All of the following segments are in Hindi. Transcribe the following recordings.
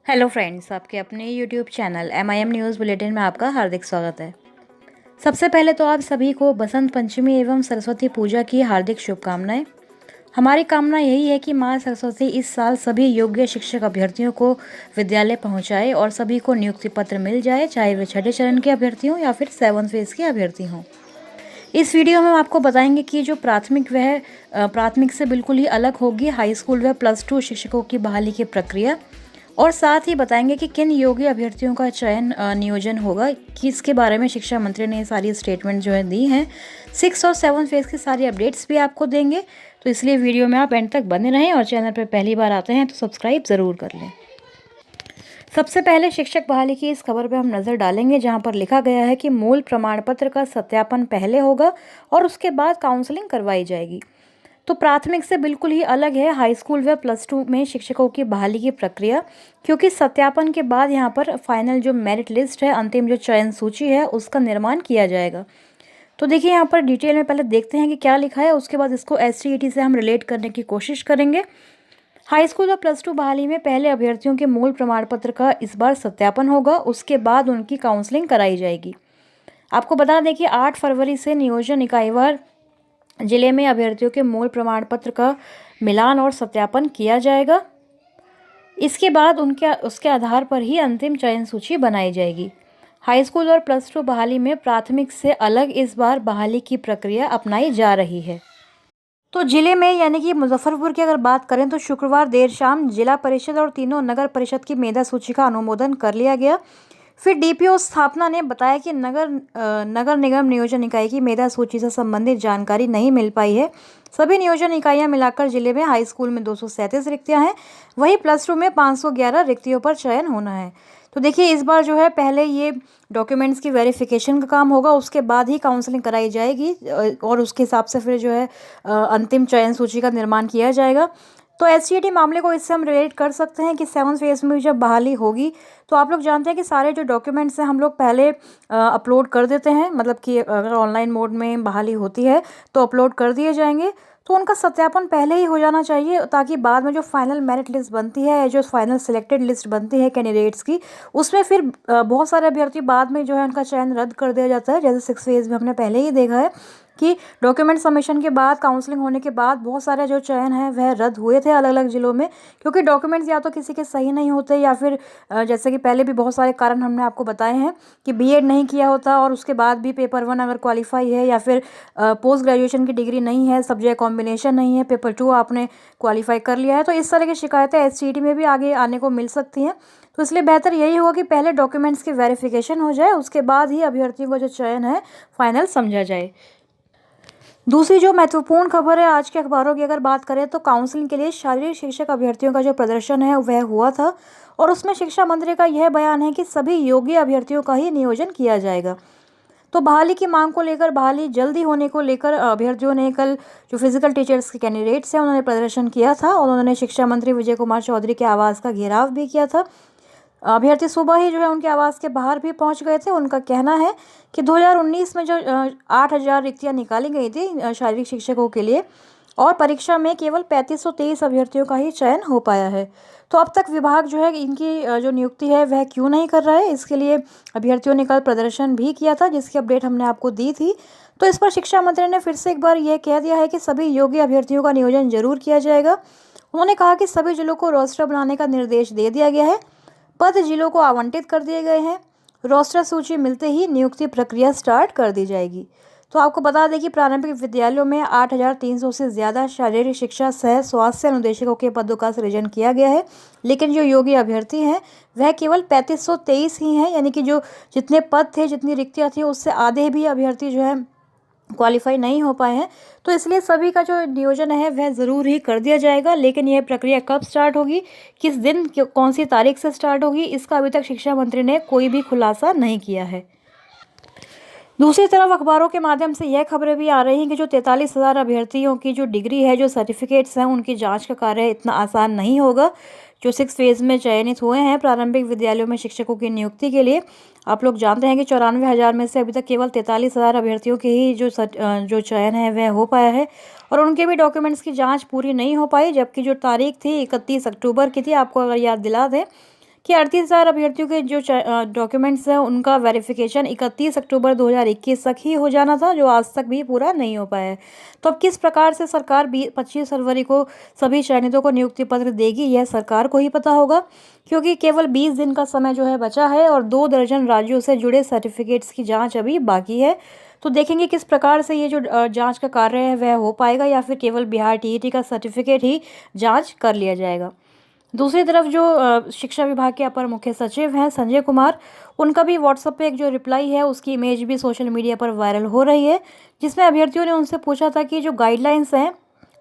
हेलो फ्रेंड्स, आपके अपने YouTube channel MIM news bulletin में आपका हार्दिक स्वागत है। सबसे पहले तो आप सभी को बसंत पंचमी एवं सरस्वती पूजा की हार्दिक शुभकामनाएं। हमारी कामना यही है कि माँ सरस्वती इस साल सभी योग्य शिक्षक अभ्यर्थियों को विद्यालय पहुंचाए और सभी को नियुक्ति पत्र मिल जाए, चाहे वे छठे चरण के अभ्यर्थी हों या फिर 7th फेज के अभ्यर्थी हों। इस वीडियो में हम आपको बताएंगे कि जो प्राथमिक से बिल्कुल ही अलग होगी हाई स्कूल व +2 शिक्षकों की बहाली की प्रक्रिया, और साथ ही बताएंगे कि किन योग्य अभ्यर्थियों का चयन नियोजन होगा, कि इसके बारे में शिक्षा मंत्री ने सारी स्टेटमेंट जो है दी हैं। 6 और 7 फेज की सारी अपडेट्स भी आपको देंगे, तो इसलिए वीडियो में आप एंड तक बने रहें और चैनल पर पहली बार आते हैं तो सब्सक्राइब ज़रूर कर लें। सबसे पहले शिक्षक बहाली की इस खबर पर हम नज़र डालेंगे, जहां पर लिखा गया है कि मूल प्रमाण पत्र का सत्यापन पहले होगा और उसके बाद काउंसलिंग करवाई जाएगी। तो प्राथमिक से बिल्कुल ही अलग है हाई स्कूल व +2 में शिक्षकों की बहाली की प्रक्रिया, क्योंकि सत्यापन के बाद यहाँ पर फाइनल जो मेरिट लिस्ट है, अंतिम जो चयन सूची है, उसका निर्माण किया जाएगा। तो देखिए यहाँ पर डिटेल में पहले देखते हैं कि क्या लिखा है, उसके बाद इसको STET से हम रिलेट करने की कोशिश करेंगे। हाई स्कूल और +2 बहाली में पहले अभ्यर्थियों के मूल प्रमाण पत्र का इस बार सत्यापन होगा, उसके बाद उनकी काउंसलिंग कराई जाएगी। आपको बता दें कि 8 फरवरी से नियोजन इकाईवार जिले में अभ्यर्थियों के मूल प्रमाण पत्र का मिलान और सत्यापन किया जाएगा। इसके बाद उसके आधार पर ही अंतिम चयन सूची बनाई जाएगी। हाई स्कूल और +2 बहाली में प्राथमिक से अलग इस बार बहाली की प्रक्रिया अपनाई जा रही है। तो जिले में यानी कि मुजफ्फरपुर की अगर बात करें तो शुक्रवार देर शाम जिला परिषद और तीनों नगर परिषद की मेधा सूची का अनुमोदन कर लिया गया। फिर DPO स्थापना ने बताया कि नगर निगम नियोजन इकाई की मेधा सूची से संबंधित जानकारी नहीं मिल पाई है। सभी नियोजन इकाइयां मिलाकर जिले में हाई स्कूल में 237 रिक्तियां हैं, वहीं +2 में 511 रिक्तियों पर चयन होना है। तो देखिए इस बार जो है पहले ये डॉक्यूमेंट्स की वेरिफिकेशन का काम होगा, उसके बाद ही काउंसलिंग कराई जाएगी और उसके हिसाब से फिर जो है अंतिम चयन सूची का निर्माण किया जाएगा। तो STET मामले को इससे हम रिलेट कर सकते हैं कि 7th फेज में जब बहाली होगी तो आप लोग जानते हैं कि सारे जो डॉक्यूमेंट्स हैं हम लोग पहले अपलोड कर देते हैं, मतलब कि अगर ऑनलाइन मोड में बहाली होती है तो अपलोड कर दिए जाएंगे। तो उनका सत्यापन पहले ही हो जाना चाहिए, ताकि बाद में जो फाइनल मेरिट लिस्ट बनती है, जो फाइनल सिलेक्टेड लिस्ट बनती है कैंडिडेट्स की, उसमें फिर बहुत सारे अभ्यर्थी बाद में जो है उनका चयन रद्द कर दिया जाता है। जैसे 6 फेज में हमने पहले ही देखा है कि डॉक्यूमेंट सबमिशन के बाद काउंसलिंग होने के बाद बहुत सारे जो चयन है वह रद्द हुए थे अलग अलग जिलों में, क्योंकि डॉक्यूमेंट्स या तो किसी के सही नहीं होते, या फिर जैसे कि पहले भी बहुत सारे कारण हमने आपको बताए हैं कि BEd नहीं किया होता और उसके बाद भी पेपर 1 अगर क्वालिफाई है, या फिर पोस्ट ग्रेजुएशन की डिग्री नहीं है, सब्जेक्ट कॉम्बिनेशन नहीं है, पेपर 2 आपने क्वालिफाई कर लिया है, तो इस तरह की शिकायतें STET में भी आगे आने को मिल सकती हैं। तो इसलिए बेहतर यही होगा कि पहले डॉक्यूमेंट्स की वेरिफिकेशन हो जाए, उसके बाद ही अभ्यर्थियों का जो चयन है फाइनल समझा जाए। दूसरी जो महत्वपूर्ण खबर है आज के अखबारों की अगर बात करें तो काउंसलिंग के लिए शारीरिक शिक्षक अभ्यर्थियों का जो प्रदर्शन है वह हुआ था, और उसमें शिक्षा मंत्री का यह बयान है कि सभी योग्य अभ्यर्थियों का ही नियोजन किया जाएगा। तो बहाली की मांग को लेकर, बहाली जल्दी होने को लेकर अभ्यर्थियों ने कल जो फिजिकल टीचर्स के कैंडिडेट्स हैं उन्होंने प्रदर्शन किया था, और उन्होंने शिक्षा मंत्री विजय कुमार चौधरी के आवास का घेराव भी किया था। अभ्यर्थी सुबह ही जो है उनके आवास के बाहर भी पहुंच गए थे। उनका कहना है कि 2019 में जो 8,000 रिक्तियां निकाली गई थी शारीरिक शिक्षकों के लिए, और परीक्षा में केवल 3523 अभ्यर्थियों का ही चयन हो पाया है। तो अब तक विभाग जो है इनकी जो नियुक्ति है वह क्यों नहीं कर रहा है, इसके लिए अभ्यर्थियों ने कल प्रदर्शन भी किया था, जिसकी अपडेट हमने आपको दी थी। तो इस पर शिक्षा मंत्री ने फिर से एक बार यह कह दिया है कि सभी योग्य अभ्यर्थियों का नियोजन जरूर किया जाएगा। उन्होंने कहा कि सभी जिलों को रोस्टर बनाने का निर्देश दे दिया गया है, पद जिलों को आवंटित कर दिए गए हैं, रोस्टर सूची मिलते ही नियुक्ति प्रक्रिया स्टार्ट कर दी जाएगी। तो आपको बता दें कि प्रारंभिक विद्यालयों में 8,300 से ज़्यादा शारीरिक शिक्षा सह स्वास्थ्य अनुदेशकों के पदों का सृजन किया गया है, लेकिन जो योग्य अभ्यर्थी हैं वह केवल 3523 ही हैं, यानी कि जो जितने पद थे, जितनी रिक्तियाँ थी, उससे आधे भी अभ्यर्थी जो है क्वालिफाई नहीं हो पाए हैं। तो इसलिए सभी का जो नियोजन है वह ज़रूर ही कर दिया जाएगा, लेकिन यह प्रक्रिया कब स्टार्ट होगी, किस दिन, कौन सी तारीख से स्टार्ट होगी, इसका अभी तक शिक्षा मंत्री ने कोई भी खुलासा नहीं किया है। दूसरी तरफ अखबारों के माध्यम से यह खबरें भी आ रही हैं कि जो 43,000 अभ्यर्थियों की जो डिग्री है, जो सर्टिफिकेट्स हैं, उनकी जांच का कार्य इतना आसान नहीं होगा। जो 6 फेज में चयनित हुए हैं प्रारंभिक विद्यालयों में शिक्षकों की नियुक्ति के लिए, आप लोग जानते हैं कि 94,000 में से अभी तक केवल 43,000 अभ्यर्थियों के ही जो चयन है वह हो पाया है, और उनके भी डॉक्यूमेंट्स की जाँच पूरी नहीं हो पाई, जबकि जो तारीख थी 31 अक्टूबर की थी, आपको अगर याद दिला दें कि 38,000 अभ्यर्थियों के जो डॉक्यूमेंट्स हैं उनका वेरिफिकेशन 31 अक्टूबर 2021 तक ही हो जाना था, जो आज तक भी पूरा नहीं हो पाया है। तो अब किस प्रकार से सरकार 25 फरवरी को सभी चयनितों को नियुक्ति पत्र देगी, यह सरकार को ही पता होगा, क्योंकि केवल 20 दिन का समय जो है बचा है और 2 दर्जन राज्यों से जुड़े सर्टिफिकेट्स की जाँच अभी बाकी है। तो देखेंगे किस प्रकार से ये जो जाँच का कार्य है वह हो पाएगा, या फिर केवल बिहार टीईटी का सर्टिफिकेट ही जाँच कर लिया जाएगा। दूसरी तरफ जो शिक्षा विभाग के अपर मुख्य सचिव हैं संजय कुमार, उनका भी व्हाट्सएप पे एक जो रिप्लाई है उसकी इमेज भी सोशल मीडिया पर वायरल हो रही है, जिसमें अभ्यर्थियों ने उनसे पूछा था कि जो गाइडलाइंस हैं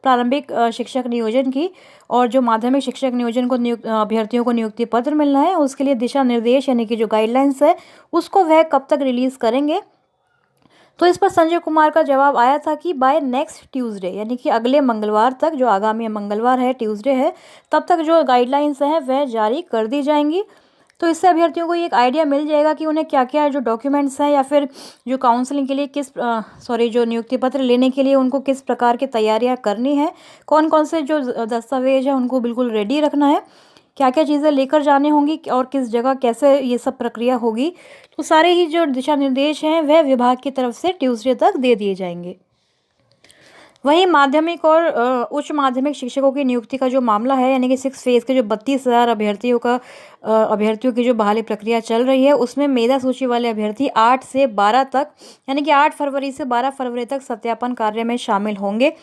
प्रारंभिक शिक्षक नियोजन की और जो माध्यमिक शिक्षक नियोजन को अभ्यर्थियों को नियुक्ति पत्र मिलना है, उसके लिए दिशा निर्देश यानी कि जो गाइडलाइंस है उसको वह कब तक रिलीज़ करेंगे। तो इस पर संजय कुमार का जवाब आया था कि बाय नेक्स्ट ट्यूसडे, यानी कि अगले मंगलवार तक, जो आगामी मंगलवार है, ट्यूसडे है, तब तक जो गाइडलाइंस हैं वह जारी कर दी जाएंगी। तो इससे अभ्यर्थियों को एक आइडिया मिल जाएगा कि उन्हें क्या क्या जो डॉक्यूमेंट्स हैं या फिर जो काउंसलिंग के लिए जो नियुक्ति पत्र लेने के लिए उनको किस प्रकार की तैयारियां करनी है, कौन कौन से जो दस्तावेज हैं उनको बिल्कुल रेडी रखना है, क्या क्या चीज़ें लेकर जाने होंगी और किस जगह कैसे ये सब प्रक्रिया होगी। तो सारे ही जो दिशा निर्देश हैं वह विभाग की तरफ से ट्यूसडे तक दे दिए जाएंगे। वहीं माध्यमिक और उच्च माध्यमिक शिक्षकों की नियुक्ति का जो मामला है, यानी कि 6 फेज़ के जो 32,000 अभ्यर्थियों की जो बहाली प्रक्रिया चल रही है, उसमें मेधा सूची वाले अभ्यर्थी 8 से 12 तक, यानी कि 8 फरवरी से 12 फरवरी तक सत्यापन कार्य में शामिल होंगे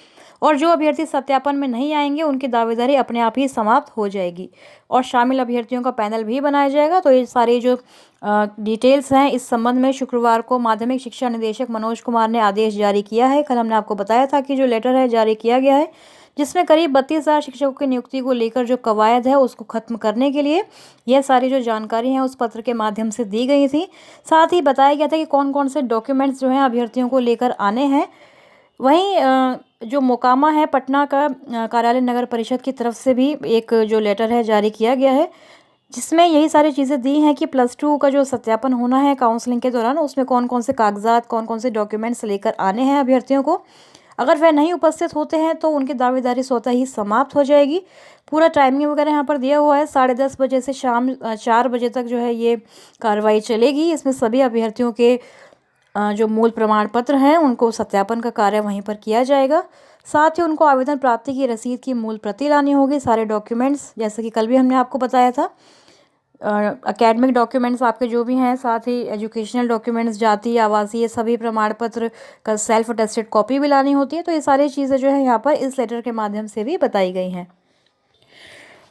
और जो अभ्यर्थी सत्यापन में नहीं आएंगे उनकी दावेदारी अपने आप ही समाप्त हो जाएगी और शामिल अभ्यर्थियों का पैनल भी बनाया जाएगा। तो ये सारी जो डिटेल्स हैं इस संबंध में शुक्रवार को माध्यमिक शिक्षा निदेशक मनोज कुमार ने आदेश जारी किया है। कल हमने आपको बताया था कि जो लेटर है जारी किया गया है, जिसमें करीब 32,000 शिक्षकों की नियुक्ति को लेकर जो कवायद है उसको खत्म करने के लिए यह सारी जो जानकारी है उस पत्र के माध्यम से दी गई थी। साथ ही बताया गया था कि कौन कौन से डॉक्यूमेंट्स जो हैं अभ्यर्थियों को लेकर आने हैं। वहीं जो मोकामा है पटना का कार्यालय नगर परिषद की तरफ से भी एक जो लेटर है जारी किया गया है, जिसमें यही सारी चीज़ें दी हैं कि +2 का जो सत्यापन होना है काउंसलिंग के दौरान, उसमें कौन कौन से कागजात, कौन कौन से डॉक्यूमेंट्स लेकर आने हैं अभ्यर्थियों को। अगर वह नहीं उपस्थित होते हैं तो उनकी दावेदारी स्वतः ही समाप्त हो जाएगी। पूरा टाइमिंग वगैरह यहाँ पर दिया हुआ है, 10:30 बजे से शाम 4 बजे तक जो है ये कार्रवाई चलेगी। इसमें सभी अभ्यर्थियों के जो मूल प्रमाण पत्र हैं उनको सत्यापन का कार्य वहीं पर किया जाएगा। साथ ही उनको आवेदन प्राप्ति की रसीद की मूल प्रति लानी होगी, सारे डॉक्यूमेंट्स, जैसे कि कल भी हमने आपको बताया था। एकेडमिक डॉक्यूमेंट्स आपके जो भी हैं, साथ ही एजुकेशनल डॉक्यूमेंट्स, जाति, आवासीय सभी प्रमाण पत्र का सेल्फ अटेस्टेड कॉपी भी लानी होती है। तो ये सारी चीज़ें जो है यहाँ पर इस लेटर के माध्यम से भी बताई गई हैं।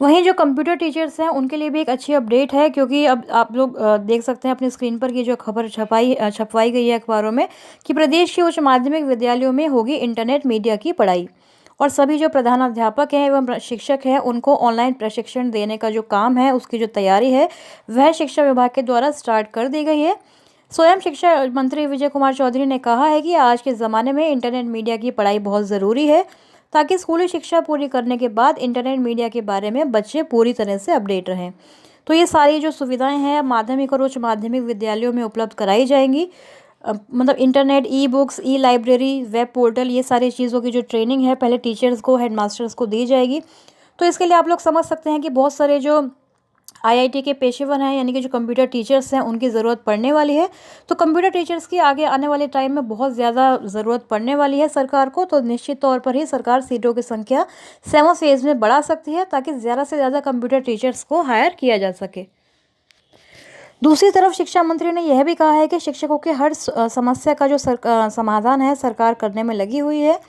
वहीं जो कंप्यूटर टीचर्स हैं उनके लिए भी एक अच्छी अपडेट है, क्योंकि अब आप लोग देख सकते हैं अपनी स्क्रीन पर कि जो खबर छपवाई गई है अखबारों में कि प्रदेश के उच्च माध्यमिक विद्यालयों में होगी इंटरनेट मीडिया की पढ़ाई और सभी जो प्रधानाध्यापक हैं एवं शिक्षक हैं उनको ऑनलाइन प्रशिक्षण देने का जो काम है उसकी जो तैयारी है वह शिक्षा विभाग के द्वारा स्टार्ट कर दी गई है। स्वयं शिक्षा मंत्री विजय कुमार चौधरी ने कहा है कि आज के ज़माने में इंटरनेट मीडिया की पढ़ाई बहुत ज़रूरी है, ताकि स्कूली शिक्षा पूरी करने के बाद इंटरनेट मीडिया के बारे में बच्चे पूरी तरह से अपडेट रहें। तो ये सारी जो सुविधाएं हैं माध्यमिक और उच्च माध्यमिक विद्यालयों में उपलब्ध कराई जाएंगी। मतलब इंटरनेट, ई बुक्स, ई लाइब्रेरी, वेब पोर्टल, ये सारी चीज़ों की जो ट्रेनिंग है पहले टीचर्स को, हेडमास्टर्स को दी जाएगी। तो इसके लिए आप लोग समझ सकते हैं कि बहुत सारे जो आईआईटी के पेशेवर हैं, यानी कि जो कंप्यूटर टीचर्स हैं, उनकी ज़रूरत पड़ने वाली है। तो कंप्यूटर टीचर्स की आगे आने वाले टाइम में बहुत ज़्यादा ज़रूरत पड़ने वाली है सरकार को। तो निश्चित तौर पर ही सरकार सीटों की संख्या 7 फेज़ में बढ़ा सकती है, ताकि ज़्यादा से ज़्यादा कंप्यूटर टीचर्स को हायर किया जा सके। दूसरी तरफ शिक्षा मंत्री ने यह भी कहा है कि शिक्षकों के हर समस्या का जो समाधान है सरकार करने में लगी हुई है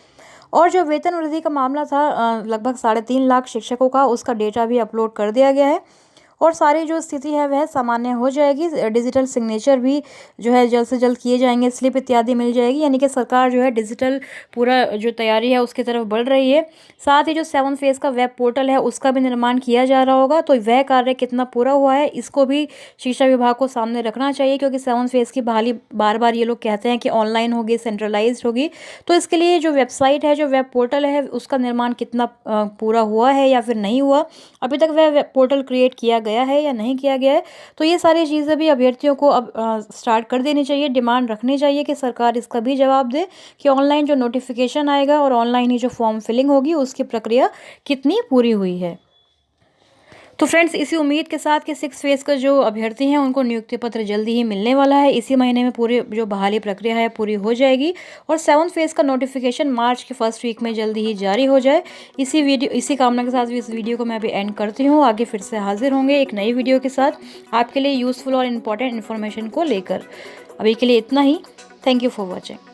और जो वेतन वृद्धि का मामला था लगभग 3.5 लाख शिक्षकों का, उसका डेटा भी अपलोड कर दिया गया है और सारी जो स्थिति है वह सामान्य हो जाएगी। डिजिटल सिग्नेचर भी जो है जल्द से जल्द किए जाएंगे, स्लिप इत्यादि मिल जाएगी, यानी कि सरकार जो है डिजिटल पूरा जो तैयारी है उसकी तरफ बढ़ रही है। साथ ही जो 7 फेज़ का वेब पोर्टल है उसका भी निर्माण किया जा रहा होगा। तो वह कार्य कितना पूरा हुआ है इसको भी शिक्षा विभाग को सामने रखना चाहिए, क्योंकि 7 फेज़ की बहाली बार बार ये लोग कहते हैं कि ऑनलाइन होगी, सेंट्रलाइज्ड होगी। तो इसके लिए जो वेबसाइट है, जो वेब पोर्टल है, उसका निर्माण कितना पूरा हुआ है या फिर नहीं हुआ, अभी तक वह वेब पोर्टल क्रिएट किया गया है या नहीं किया गया है। तो ये सारी चीज़ें भी अभ्यर्थियों को अब स्टार्ट कर देनी चाहिए, डिमांड रखनी चाहिए कि सरकार इसका भी जवाब दे कि ऑनलाइन जो नोटिफिकेशन आएगा और ऑनलाइन ही जो फॉर्म फिलिंग होगी उसकी प्रक्रिया कितनी पूरी हुई है। तो फ्रेंड्स, इसी उम्मीद के साथ कि 6 फेज़ का जो अभ्यर्थी हैं उनको नियुक्ति पत्र जल्दी ही मिलने वाला है। इसी महीने में पूरी जो बहाली प्रक्रिया है पूरी हो जाएगी और 7th फेज़ का नोटिफिकेशन मार्च के फर्स्ट वीक में जल्दी ही जारी हो जाए। इसी कामना के साथ भी इस वीडियो को मैं अभी एंड करती हूँ। आगे फिर से हाजिर होंगे एक नई वीडियो के साथ आपके लिए यूज़फुल और इम्पॉर्टेंट इन्फॉर्मेशन को लेकर। अभी के लिए इतना ही। Thank you for watching.